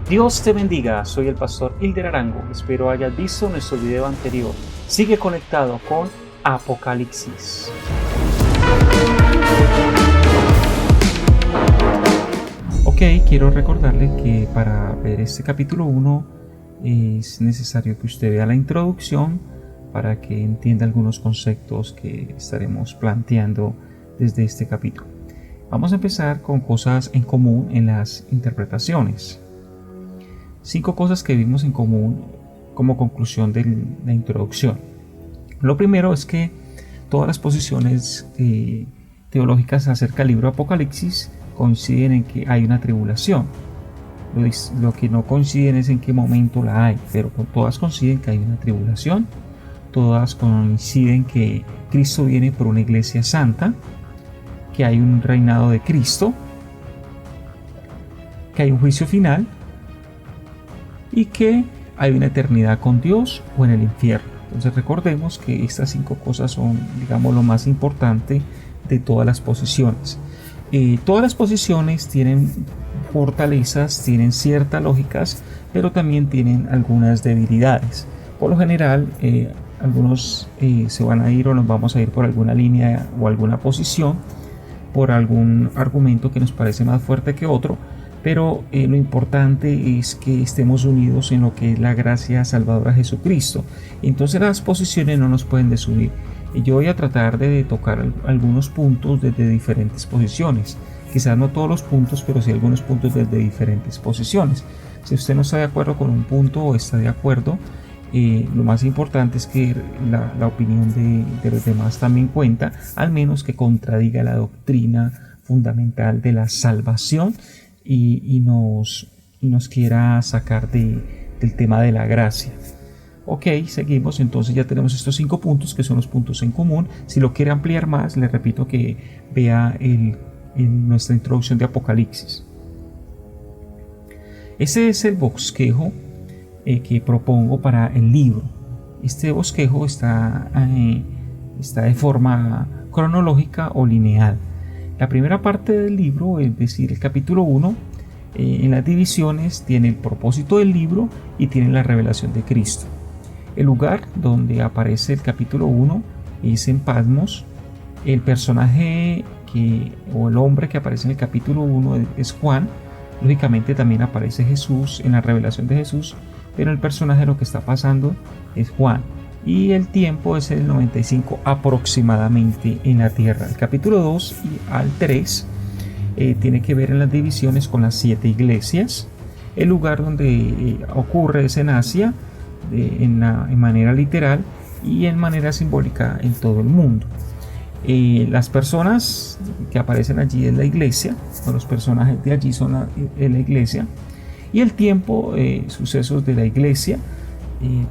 Dios te bendiga, soy el pastor Hilder Arango, espero hayas visto nuestro video anterior. Sigue conectado con Apocalipsis. Ok, quiero recordarle que para ver este capítulo 1 es necesario que usted vea la introducción para que entienda algunos conceptos que estaremos planteando desde este capítulo. Vamos a empezar con cosas en común en las interpretaciones. 5 cosas que vimos en común como conclusión de la introducción. Lo primero es que todas las posiciones teológicas acerca del libro Apocalipsis coinciden en que hay una tribulación. Lo que no coinciden es en qué momento la hay, pero todas coinciden que hay una tribulación. Todas coinciden que Cristo viene por una iglesia santa, que hay un reinado de Cristo, que hay un juicio final y que hay una eternidad con Dios o en el infierno. Entonces recordemos que estas 5 cosas son, digamos, lo más importante de todas las posiciones. Todas las posiciones tienen fortalezas, tienen ciertas lógicas, pero también tienen algunas debilidades. Por lo general, algunos se van a ir o nos vamos a ir por alguna línea o alguna posición, por algún argumento que nos parece más fuerte que otro, pero lo importante es que estemos unidos en lo que es la gracia salvadora de Jesucristo. Entonces las posiciones no nos pueden desunir. Yo voy a tratar de tocar algunos puntos desde diferentes posiciones. Quizás no todos los puntos, pero sí algunos puntos desde diferentes posiciones. Si usted no está de acuerdo con un punto o está de acuerdo, lo más importante es que la opinión de los demás también cuenta, al menos que contradiga la doctrina fundamental de la salvación y nos quiera sacar del tema de la gracia. Ok, seguimos. Entonces ya tenemos estos 5 puntos que son los puntos en común. Si lo quiere ampliar más, le repito que vea en nuestra introducción de Apocalipsis. Ese es el bosquejo que propongo para el libro. Este bosquejo está de forma cronológica o lineal. La primera parte del libro, es decir, el capítulo 1, en las divisiones tiene el propósito del libro y tiene la revelación de Cristo. El lugar donde aparece el capítulo 1 es en Patmos. El personaje o el hombre que aparece en el capítulo 1 es Juan. Lógicamente también aparece Jesús en la revelación de Jesús, pero el personaje lo que está pasando es Juan. Y el tiempo es el 95 aproximadamente en la tierra. El capítulo 2 al 3 tiene que ver en las divisiones con las 7 iglesias. El lugar donde ocurre es en Asia, en manera literal y en manera simbólica en todo el mundo. Las personas que aparecen allí es la iglesia, o los personajes de allí son la iglesia. Y el tiempo, sucesos de la iglesia,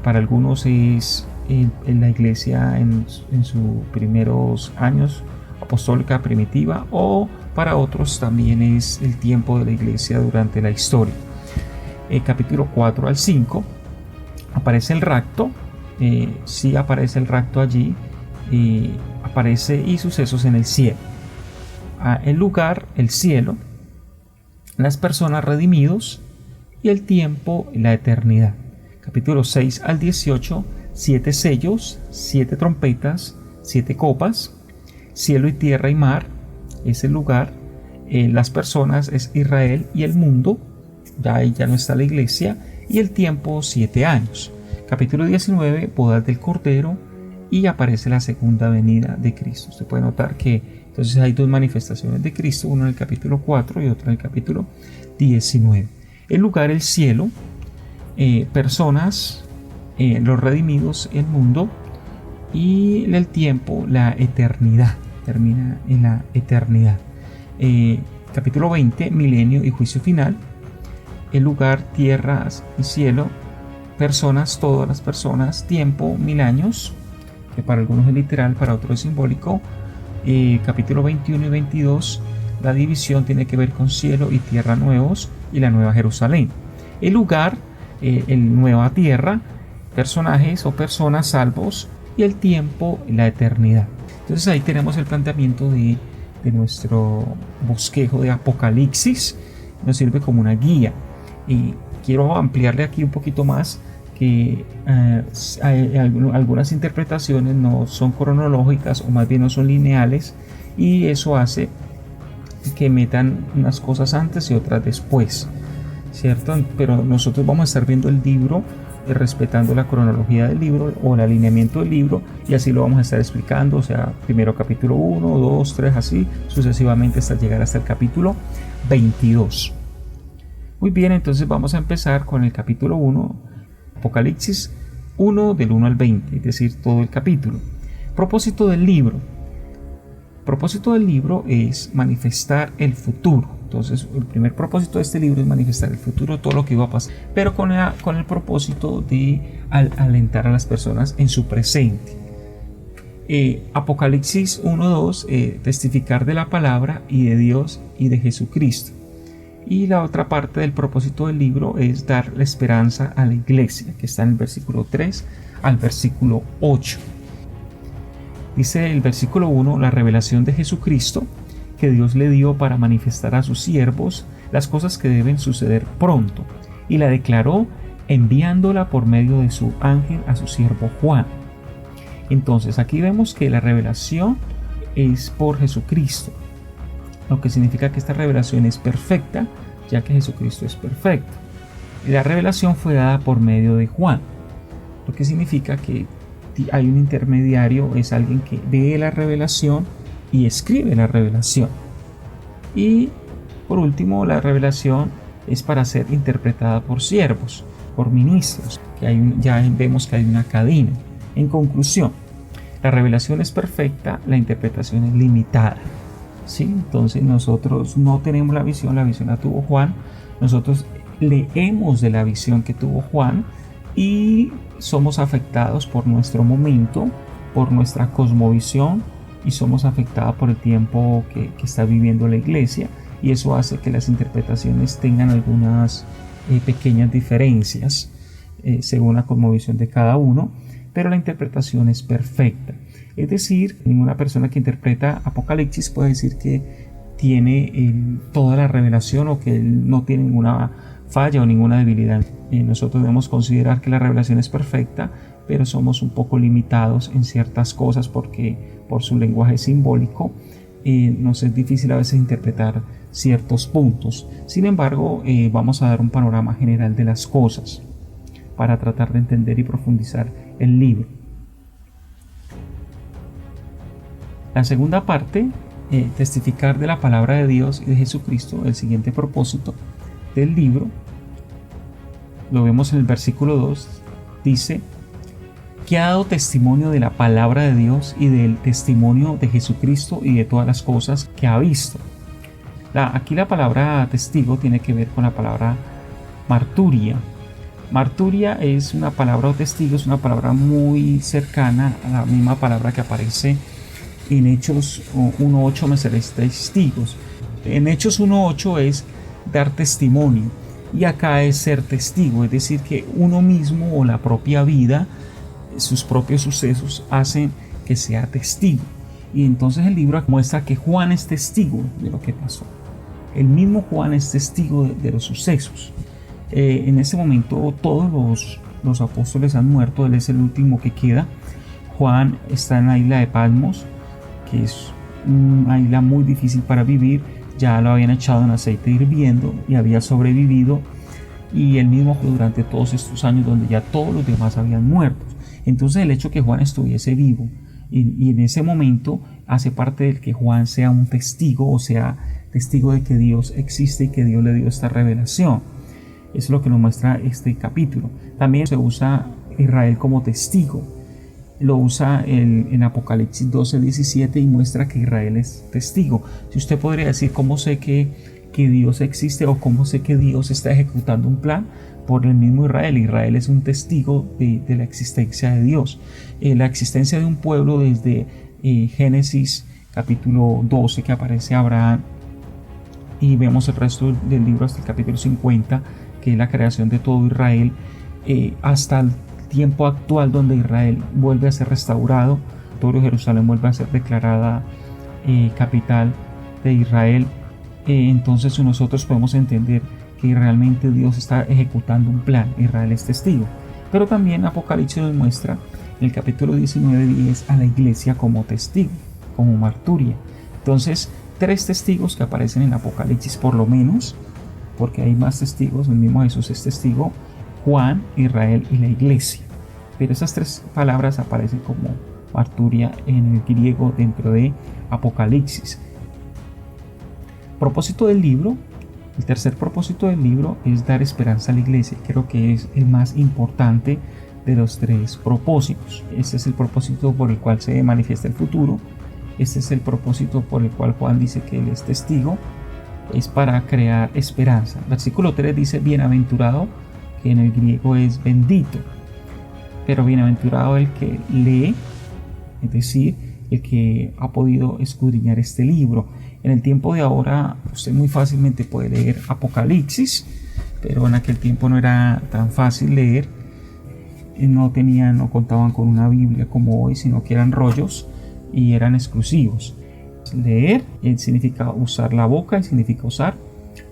para algunos es en la iglesia en sus primeros años apostólica primitiva, o para otros también es el tiempo de la iglesia durante la historia. Capítulo 4 al 5 aparece el rapto. Sí aparece el rapto allí, aparece y sucesos en el cielo. El lugar, el cielo, las personas redimidos y el tiempo, la eternidad. Capítulo 6 al 18, 7 sellos, 7 trompetas, 7 copas, cielo y tierra y mar es el lugar, las personas es Israel y el mundo, ya ahí ya no está la iglesia, y el tiempo 7 años. Capítulo 19, bodas del Cordero, y aparece la segunda venida de Cristo. Usted puede notar que entonces hay 2 manifestaciones de Cristo, una en el capítulo 4 y otra en el capítulo 19. El lugar, el cielo, personas, los redimidos, el mundo, y el tiempo, la eternidad, termina en la eternidad. Capítulo 20, milenio y juicio final. El lugar, tierra y cielo, personas, todas las personas, tiempo, 1000 años, que para algunos es literal, para otros es simbólico. Capítulo 21 y 22, la división tiene que ver con cielo y tierra nuevos y la nueva Jerusalén. El lugar, el nueva tierra, personajes o personas salvos, y el tiempo, la eternidad. Entonces ahí tenemos el planteamiento de nuestro bosquejo de Apocalipsis. Nos sirve como una guía. Y quiero ampliarle aquí un poquito más, que algunas interpretaciones no son cronológicas, o más bien no son lineales, y eso hace que metan unas cosas antes y otras después, ¿cierto? Pero nosotros vamos a estar viendo el libro respetando la cronología del libro o el alineamiento del libro, y así lo vamos a estar explicando, o sea, primero capítulo 1, 2, 3, así sucesivamente hasta llegar hasta el capítulo 22. Muy bien, entonces vamos a empezar con el capítulo 1, Apocalipsis 1 del 1 al 20, es decir, todo el capítulo. Propósito del libro. Propósito del libro es manifestar el futuro. Entonces, el primer propósito de este libro es manifestar el futuro, todo lo que iba a pasar, pero con el propósito de alentar a las personas en su presente. Apocalipsis 1:2, testificar de la palabra y de Dios y de Jesucristo. Y la otra parte del propósito del libro es dar la esperanza a la iglesia, que está en el versículo 3 al versículo 8. Dice el versículo 1, la revelación de Jesucristo que Dios le dio para manifestar a sus siervos las cosas que deben suceder pronto, y la declaró enviándola por medio de su ángel a su siervo Juan. Entonces aquí vemos que la revelación es por Jesucristo, lo que significa que esta revelación es perfecta, ya que Jesucristo es perfecto. La revelación fue dada por medio de Juan, lo que significa que hay un intermediario, es alguien que ve la revelación y escribe la revelación. Y por último, la revelación es para ser interpretada por siervos, por ministros, ya vemos que hay una cadena. En conclusión, la revelación es perfecta, la interpretación es limitada. ¿Sí? Entonces nosotros no tenemos la visión la tuvo Juan, nosotros leemos de la visión que tuvo Juan y somos afectados por nuestro momento, por nuestra cosmovisión, y somos afectados por el tiempo que está viviendo la iglesia, y eso hace que las interpretaciones tengan algunas pequeñas diferencias según la cosmovisión de cada uno, pero la interpretación es perfecta. Es decir, ninguna persona que interpreta Apocalipsis puede decir que tiene toda la revelación o que él no tiene ninguna falla o ninguna debilidad. Nosotros debemos considerar que la revelación es perfecta, pero somos un poco limitados en ciertas cosas porque por su lenguaje simbólico nos es difícil a veces interpretar ciertos puntos. Sin embargo, vamos a dar un panorama general de las cosas para tratar de entender y profundizar el libro. La segunda parte, testificar de la palabra de Dios y de Jesucristo, el siguiente propósito del libro, lo vemos en el versículo 2, dice que ha dado testimonio de la palabra de Dios y del testimonio de Jesucristo y de todas las cosas que ha visto. Aquí la palabra testigo tiene que ver con la palabra marturia. Marturia es una palabra, o testigo es una palabra muy cercana a la misma palabra que aparece en Hechos 1:8, me seréis testigos. En Hechos 1:8 es dar testimonio, y acá es ser testigo, es decir, que uno mismo o la propia vida, sus propios sucesos hacen que sea testigo. Y entonces el libro muestra que Juan es testigo de lo que pasó. El mismo Juan es testigo de los sucesos. En ese momento todos los apóstoles han muerto, él es el último que queda. Juan está en la isla de Patmos, que es una isla muy difícil para vivir, ya lo habían echado en aceite hirviendo y había sobrevivido, y él mismo durante todos estos años donde ya todos los demás habían muerto. Entonces el hecho que Juan estuviese vivo y en ese momento hace parte del que Juan sea un testigo, o sea, testigo de que Dios existe y que Dios le dio esta revelación. Eso es lo que nos muestra este capítulo. También se usa Israel como testigo. Lo usa en Apocalipsis 12:17 y muestra que Israel es testigo. Si usted podría decir cómo sé que Dios existe o cómo sé que Dios está ejecutando un plan, por el mismo Israel. Israel es un testigo de la existencia de Dios. La existencia de un pueblo desde Génesis capítulo 12, que aparece Abraham, y vemos el resto del libro hasta el capítulo 50, que es la creación de todo Israel, hasta el tiempo actual donde Israel vuelve a ser restaurado, todo Jerusalén vuelve a ser declarada capital de Israel. Entonces nosotros podemos entender porque realmente Dios está ejecutando un plan. Israel es testigo. Pero también Apocalipsis nos muestra en el capítulo 19:10 a la iglesia como testigo, como marturia. Entonces, 3 testigos que aparecen en Apocalipsis por lo menos, porque hay más testigos, el mismo Jesús es testigo, Juan, Israel y la iglesia. Pero esas 3 palabras aparecen como marturia en el griego dentro de Apocalipsis. Propósito del libro. El tercer propósito del libro es dar esperanza a la iglesia. Creo que es el más importante de los 3 propósitos. Este es el propósito por el cual se manifiesta el futuro. Este es el propósito por el cual Juan dice que él es testigo. Es para crear esperanza. Versículo 3 dice bienaventurado, que en el griego es bendito. Pero bienaventurado el que lee, es decir, el que ha podido escudriñar este libro. En el tiempo de ahora usted muy fácilmente puede leer Apocalipsis, pero en aquel tiempo no era tan fácil leer. No contaban con una Biblia como hoy, sino que eran rollos y eran exclusivos. Leer significa usar la boca y significa usar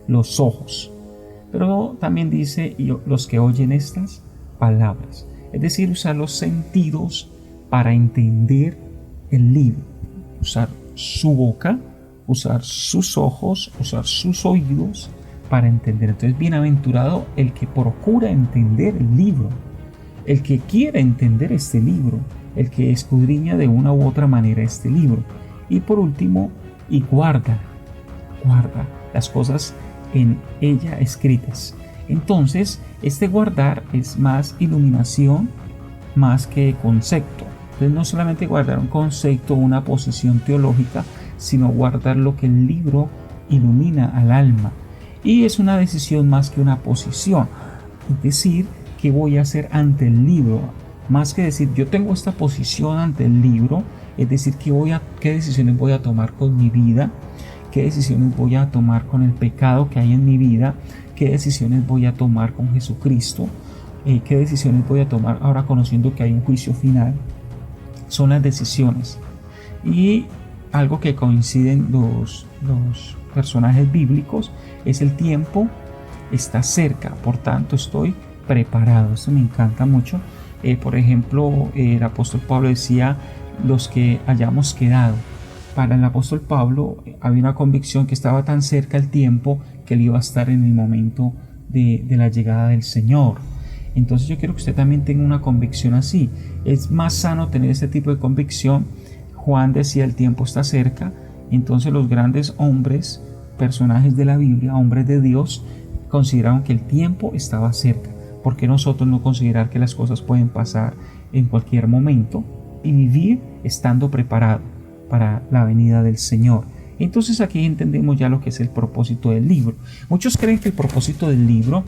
los ojos. Pero también dice los que oyen estas palabras, es decir, usar los sentidos para entender el libro, usar su boca, usar sus ojos, usar sus oídos para entender. Entonces, bienaventurado el que procura entender el libro, el que quiere entender este libro, el que escudriña de una u otra manera este libro. Y por último, y guarda las cosas en ella escritas. Entonces, este guardar es más iluminación más que concepto. Entonces, no solamente guardar un concepto o una posición teológica, sino guardar lo que el libro ilumina al alma. Y es una decisión más que una posición. Es decir, ¿qué voy a hacer ante el libro? Más que decir, yo tengo esta posición ante el libro, es decir, ¿qué decisiones voy a tomar con mi vida? ¿Qué decisiones voy a tomar con el pecado que hay en mi vida? ¿Qué decisiones voy a tomar con Jesucristo? ¿Qué decisiones voy a tomar ahora conociendo que hay un juicio final? Son las decisiones. Y algo que coinciden los personajes bíblicos es el tiempo está cerca, por tanto estoy preparado. Esto me encanta mucho. Por ejemplo, el apóstol Pablo decía, los que hayamos quedado. Para el apóstol Pablo había una convicción que estaba tan cerca el tiempo que él iba a estar en el momento de la llegada del Señor. Entonces yo quiero que usted también tenga una convicción así. Es más sano tener este tipo de convicción. Juan decía, el tiempo está cerca. Entonces los grandes hombres, personajes de la Biblia, hombres de Dios, consideraron que el tiempo estaba cerca. ¿Por qué nosotros no considerar que las cosas pueden pasar en cualquier momento y vivir estando preparado para la venida del Señor? Entonces aquí entendemos ya lo que es el propósito del libro. Muchos creen que el propósito del libro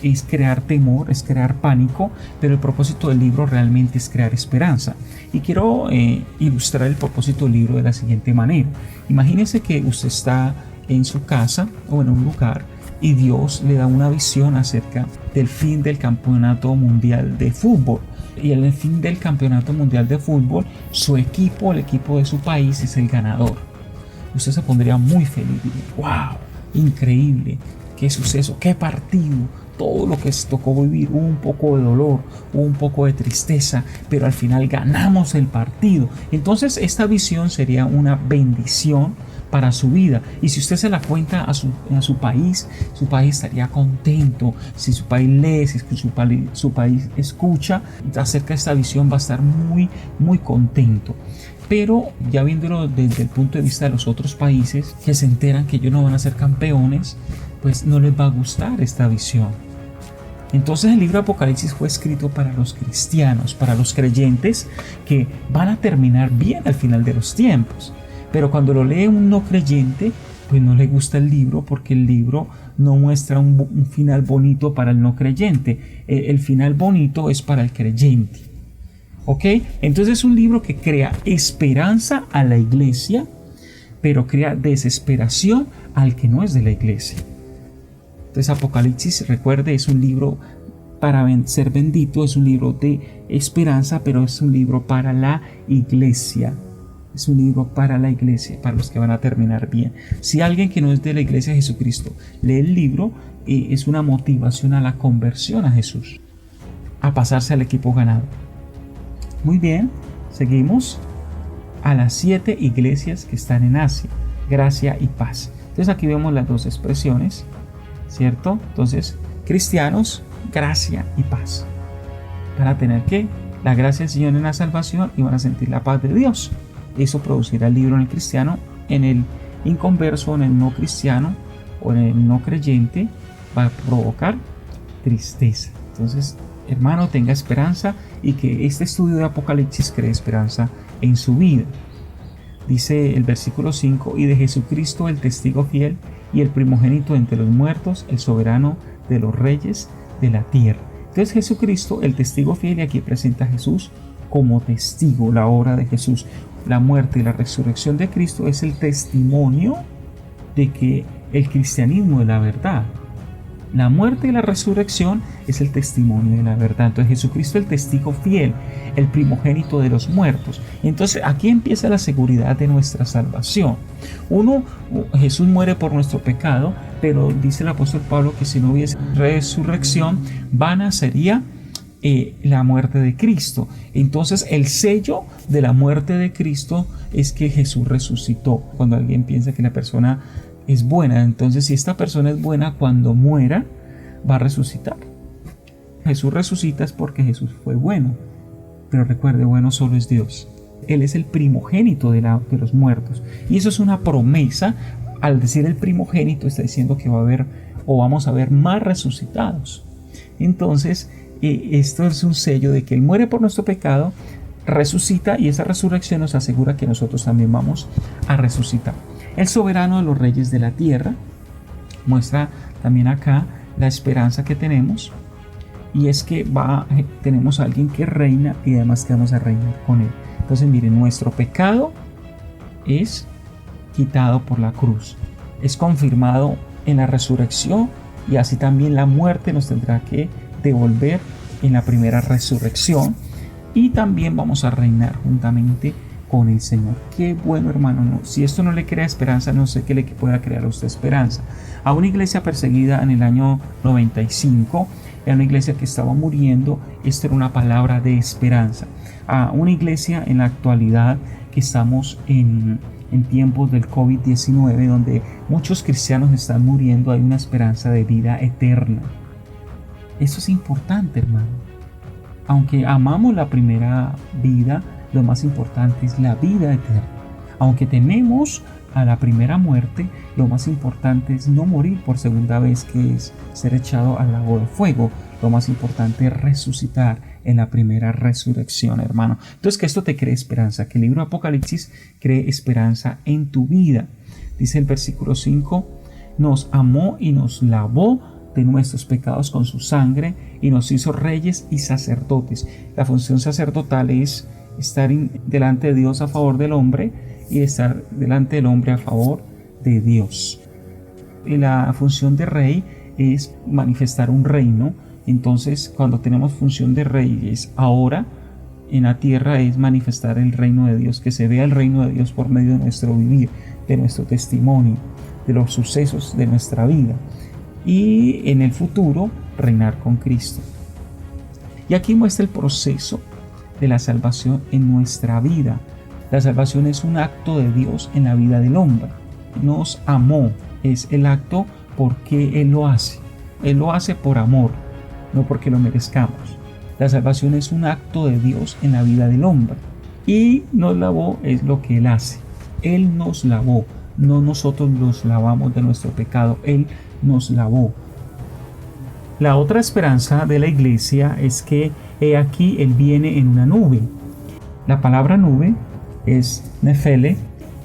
es crear temor, es crear pánico, pero el propósito del libro realmente es crear esperanza. Y quiero ilustrar el propósito del libro de la siguiente manera. Imagínese que usted está en su casa o en un lugar y Dios le da una visión acerca del fin del campeonato mundial de fútbol. Y en el fin del campeonato mundial de fútbol, su equipo, el equipo de su país, es el ganador. Usted se pondría muy feliz. Diría, ¡wow! Increíble. ¡Qué suceso! ¡Qué partido! Todo lo que se tocó vivir, hubo un poco de dolor, hubo un poco de tristeza, pero al final ganamos el partido. Entonces esta visión sería una bendición para su vida. Y si usted se la cuenta a su país estaría contento. Si su país lee, si su país escucha acerca de esta visión, va a estar muy, muy contento. Pero ya viéndolo desde el punto de vista de los otros países que se enteran que ellos no van a ser campeones, pues no les va a gustar esta visión. Entonces el libro de Apocalipsis fue escrito para los cristianos, para los creyentes que van a terminar bien al final de los tiempos. Pero cuando lo lee un no creyente, pues no le gusta el libro porque el libro no muestra un final bonito para el no creyente. El final bonito es para el creyente. ¿Ok? Entonces es un libro que crea esperanza a la iglesia, pero crea desesperación al que no es de la iglesia. Entonces Apocalipsis, recuerde, es un libro para ser bendito, es un libro de esperanza, pero es un libro para la iglesia. Es un libro para la iglesia, para los que van a terminar bien. Si alguien que no es de la iglesia de Jesucristo lee el libro, es una motivación a la conversión a Jesús, a pasarse al equipo ganado. Muy bien, seguimos a las 7 iglesias que están en Asia, gracia y paz. Entonces aquí vemos las dos expresiones, ¿cierto? Entonces, cristianos, gracia y paz. Van a tener que la gracia del Señor en la salvación y van a sentir la paz de Dios. Eso producirá el libro en el cristiano. En el inconverso, en el no cristiano o en el no creyente, va a provocar tristeza. Entonces, hermano, tenga esperanza y que este estudio de Apocalipsis cree esperanza en su vida. Dice el versículo 5: y de Jesucristo el testigo fiel y el primogénito entre los muertos, el soberano de los reyes de la tierra. Entonces Jesucristo, el testigo fiel, y aquí presenta a Jesús como testigo, la obra de Jesús. La muerte y la resurrección de Cristo es el testimonio de que el cristianismo es la verdad. La muerte y la resurrección es el testimonio de la verdad. Entonces Jesucristo, el testigo fiel, el primogénito de los muertos. Entonces aquí empieza la seguridad de nuestra salvación. Jesús muere por nuestro pecado, pero dice el apóstol Pablo que si no hubiese resurrección, vana sería la muerte de Cristo. Entonces el sello de la muerte de Cristo es que Jesús resucitó. Cuando alguien piensa que la persona es buena, entonces si esta persona es buena, cuando muera va a resucitar. Jesús resucita es porque Jesús fue bueno, pero recuerde, bueno solo es Dios. Él es el primogénito de los muertos, y eso es una promesa. Al decir el primogénito está diciendo que va a haber, o vamos a ver, más resucitados. Entonces esto es un sello de que Él muere por nuestro pecado, resucita, y esa resurrección nos asegura que nosotros también vamos a resucitar. El soberano de los reyes de la tierra muestra también acá la esperanza que tenemos, y es que tenemos a alguien que reina y además que vamos a reinar con Él. Entonces miren, nuestro pecado es quitado por la cruz, es confirmado en la resurrección, y así también la muerte nos tendrá que devolver en la primera resurrección, y también vamos a reinar juntamente con el Señor. Qué bueno, hermano. No, si esto no le crea esperanza, no sé qué le pueda crear a usted esperanza. A una iglesia perseguida en el año 95, era una iglesia que estaba muriendo, esto era una palabra de esperanza. A una iglesia en la actualidad que estamos en tiempos del COVID-19, donde muchos cristianos están muriendo, hay una esperanza de vida eterna. Eso es importante, hermano. Aunque amamos la primera vida, lo más importante es la vida eterna. Aunque tememos a la primera muerte, lo más importante es no morir por segunda vez, que es ser echado al lago de fuego. Lo más importante es resucitar en la primera resurrección, hermano. Entonces, que esto te cree esperanza, que el libro de Apocalipsis cree esperanza en tu vida. Dice el versículo 5: nos amó y nos lavó de nuestros pecados con su sangre y nos hizo reyes y sacerdotes. La función sacerdotal es estar delante de Dios a favor del hombre y estar delante del hombre a favor de Dios. Y la función de rey es manifestar un reino. Entonces, cuando tenemos función de reyes ahora en la tierra, es manifestar el reino de Dios, que se vea el reino de Dios por medio de nuestro vivir, de nuestro testimonio, de los sucesos de nuestra vida, y en el futuro reinar con Cristo. Y aquí muestra el proceso de la salvación en nuestra vida. La salvación es un acto de Dios en la vida del hombre. Nos amó, es el acto porque Él lo hace. Él lo hace por amor, no porque lo merezcamos. La salvación es un acto de Dios en la vida del hombre. Y nos lavó es lo que Él hace. Él nos lavó, no nosotros nos lavamos de nuestro pecado. Él nos lavó. La otra esperanza de la iglesia es que he aquí Él viene en una nube. La palabra nube es nefele.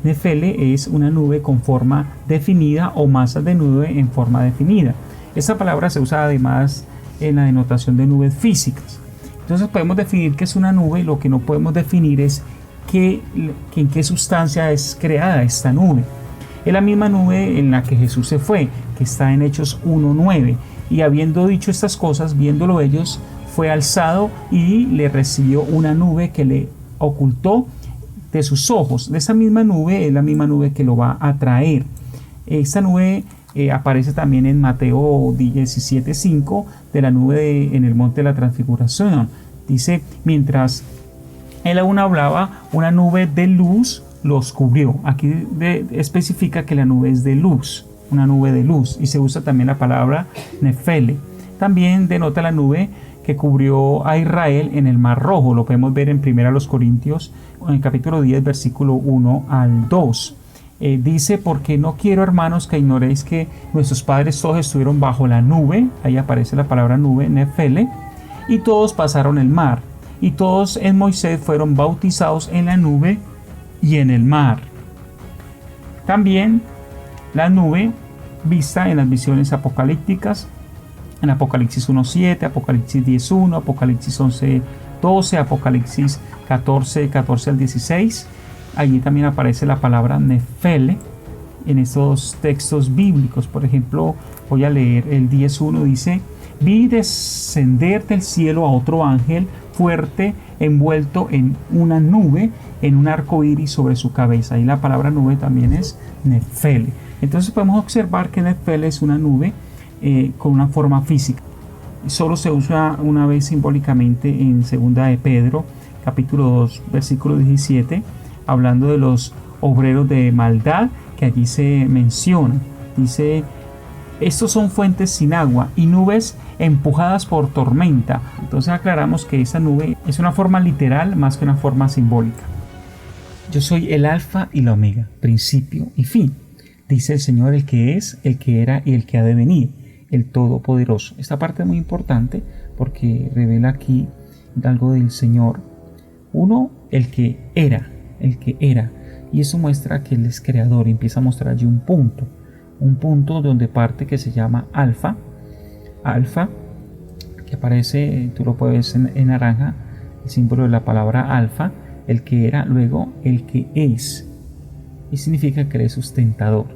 Nefele es una nube con forma definida o masa de nube en forma definida. Esta palabra se usa además en la denotación de nubes físicas. Entonces podemos definir qué es una nube. Lo que no podemos definir es en qué sustancia es creada esta nube. Es la misma nube en la que Jesús se fue, que está en Hechos 1:9. Y habiendo dicho estas cosas, viéndolo ellos, fue alzado y le recibió una nube que le ocultó de sus ojos. De esa misma nube es la misma nube que lo va a traer. Esta nube aparece también en Mateo 17:5, de la nube en el monte de la transfiguración. Dice, mientras él aún hablaba, una nube de luz los cubrió. Aquí especifica que la nube es de luz, una nube de luz, y se usa también la palabra nefele. También denota la nube que cubrió a Israel en el Mar Rojo. Lo podemos ver en 1 Corintios, en el capítulo 10, versículo 1 al 2. Dice, porque no quiero, hermanos, que ignoréis que nuestros padres todos estuvieron bajo la nube. Ahí aparece la palabra nube, nefele, y todos pasaron el mar, y todos en Moisés fueron bautizados en la nube y en el mar. También la nube vista en las visiones apocalípticas, en Apocalipsis 1:7, Apocalipsis 10:1, Apocalipsis 11:12, Apocalipsis 14 al 16. Allí también aparece la palabra nefele en estos textos bíblicos. Por ejemplo, voy a leer el 10:1, dice, vi descender del cielo a otro ángel fuerte, envuelto en una nube, en un arco iris sobre su cabeza. Y la palabra nube también es nefele. Entonces podemos observar que nefele es una nube con una forma física. Solo se usa una vez simbólicamente en 2 de Pedro, capítulo 2, versículo 17, hablando de los obreros de maldad que allí se menciona. Dice, estos son fuentes sin agua y nubes empujadas por tormenta. Entonces aclaramos que esa nube es una forma literal más que una forma simbólica. Yo soy el alfa y la omega, principio y fin, dice el Señor, el que es, el que era y el que ha de venir, el Todopoderoso. Esta parte es muy importante porque revela aquí algo del Señor. Uno, el que era, y eso muestra que Él es creador. Empieza a mostrar allí un punto donde parte que se llama alfa, que aparece, tú lo puedes ver en naranja, el símbolo de la palabra alfa, el que era, luego el que es, y significa que Él es sustentador.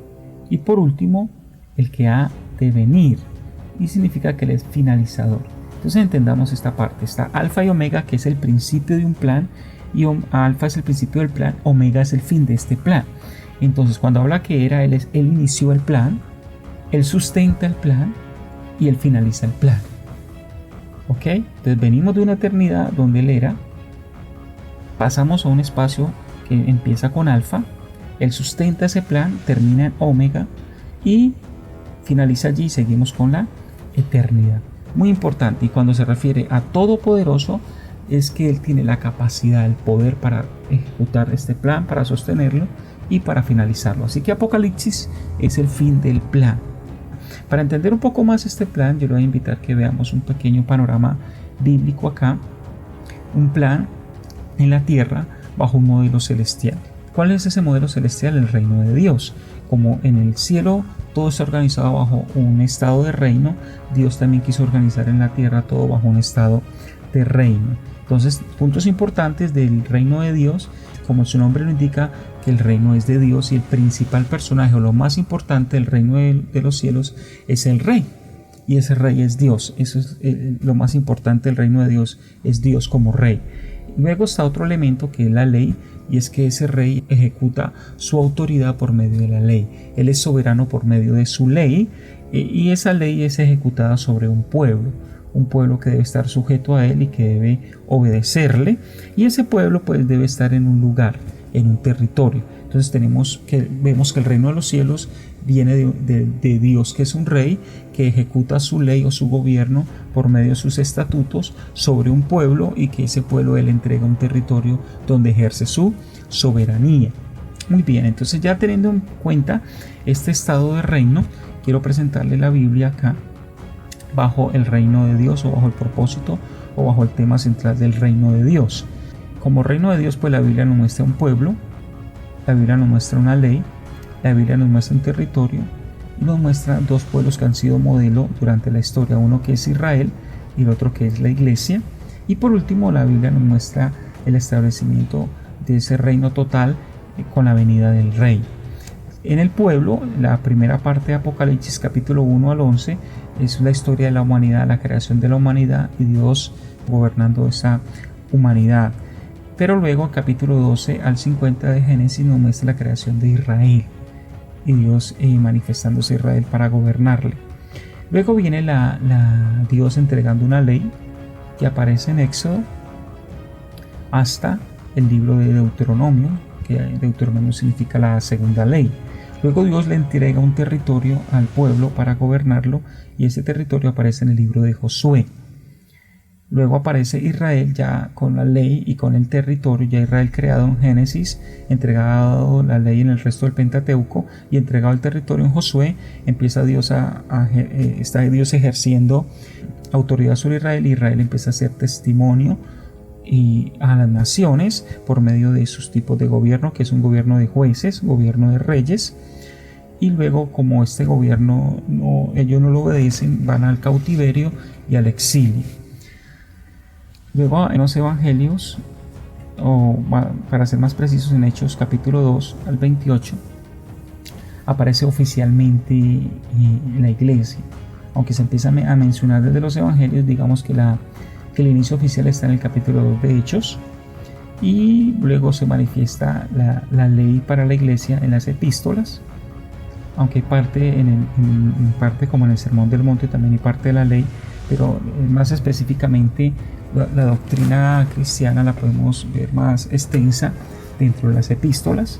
Y por último, el que ha de venir, y significa que Él es finalizador. Entonces entendamos esta parte. Está alfa y omega, que es el principio de un plan, y alfa es el principio del plan, omega es el fin de este plan. Entonces cuando habla que era, Él inició el plan, Él sustenta el plan y Él finaliza el plan. ¿Ok? Entonces venimos de una eternidad donde Él era, pasamos a un espacio que empieza con alfa, Él sustenta ese plan, termina en omega y finaliza allí y seguimos con la eternidad. Muy importante, y cuando se refiere a Todopoderoso es que Él tiene la capacidad, el poder para ejecutar este plan, para sostenerlo y para finalizarlo. Así que Apocalipsis es el fin del plan. Para entender un poco más este plan, yo le voy a invitar que veamos un pequeño panorama bíblico acá. Un plan en la tierra bajo un modelo celestial. ¿Cuál es ese modelo celestial? El reino de Dios. Como en el cielo todo está organizado bajo un estado de reino, Dios también quiso organizar en la tierra todo bajo un estado de reino. Entonces, puntos importantes del reino de Dios, como su nombre lo indica, que el reino es de Dios y el principal personaje o lo más importante del reino de los cielos es el rey. Y ese rey es Dios. Eso es lo más importante del reino de Dios, es Dios como rey. Luego está otro elemento que es la ley, y es que ese rey ejecuta su autoridad por medio de la ley. Él es soberano por medio de su ley, y esa ley es ejecutada sobre un pueblo que debe estar sujeto a él y que debe obedecerle, y ese pueblo pues debe estar en un lugar, en un territorio. Entonces vemos que el reino de los cielos viene de Dios, que es un rey que ejecuta su ley o su gobierno por medio de sus estatutos sobre un pueblo, y que ese pueblo él entrega un territorio donde ejerce su soberanía. Muy bien, entonces ya teniendo en cuenta este estado de reino, quiero presentarle la Biblia acá bajo el reino de Dios, o bajo el propósito o bajo el tema central del reino de Dios. Como reino de Dios, pues la Biblia nos muestra un pueblo, la Biblia nos muestra una ley, la Biblia nos muestra un territorio y nos muestra dos pueblos que han sido modelo durante la historia, uno que es Israel y el otro que es la iglesia. Y por último, la Biblia nos muestra el establecimiento de ese reino total con la venida del rey. En el pueblo, la primera parte de Apocalipsis capítulo 1 al 11 es la historia de la humanidad, la creación de la humanidad y Dios gobernando esa humanidad. Pero luego el capítulo 12 al 50 de Génesis nos muestra la creación de Israel y Dios manifestándose a Israel para gobernarle. Luego viene Dios entregando una ley que aparece en Éxodo hasta el libro de Deuteronomio, que Deuteronomio significa la segunda ley. Luego Dios le entrega un territorio al pueblo para gobernarlo y ese territorio aparece en el libro de Josué. Luego aparece Israel ya con la ley y con el territorio, ya Israel creado en Génesis, entregado la ley en el resto del Pentateuco y entregado el territorio en Josué. Empieza Dios está Dios ejerciendo autoridad sobre Israel y Israel empieza a ser testimonio y a las naciones por medio de sus tipos de gobierno, que es un gobierno de jueces, gobierno de reyes. Y luego, como este gobierno ellos no lo obedecen, van al cautiverio y al exilio. Luego en los evangelios, o para ser más precisos en Hechos capítulo 2 al 28, aparece oficialmente la iglesia. Aunque se empieza a mencionar desde los evangelios, digamos que el inicio oficial está en el capítulo 2 de Hechos, y luego se manifiesta la ley para la iglesia en las epístolas, aunque hay parte, parte como en el Sermón del Monte también hay parte de la ley, pero más específicamente la doctrina cristiana la podemos ver más extensa dentro de las epístolas,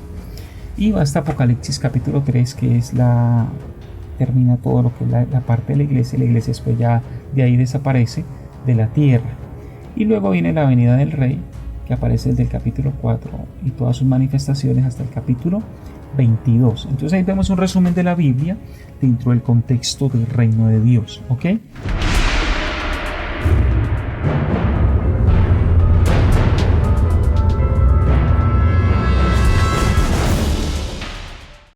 y va hasta Apocalipsis capítulo 3, que es termina todo lo que es la parte de la iglesia después ya de ahí desaparece de la tierra. Y luego viene la venida del rey, que aparece desde el capítulo 4 y todas sus manifestaciones hasta el capítulo 22. Entonces ahí vemos un resumen de la Biblia dentro del contexto del reino de Dios, ¿ok?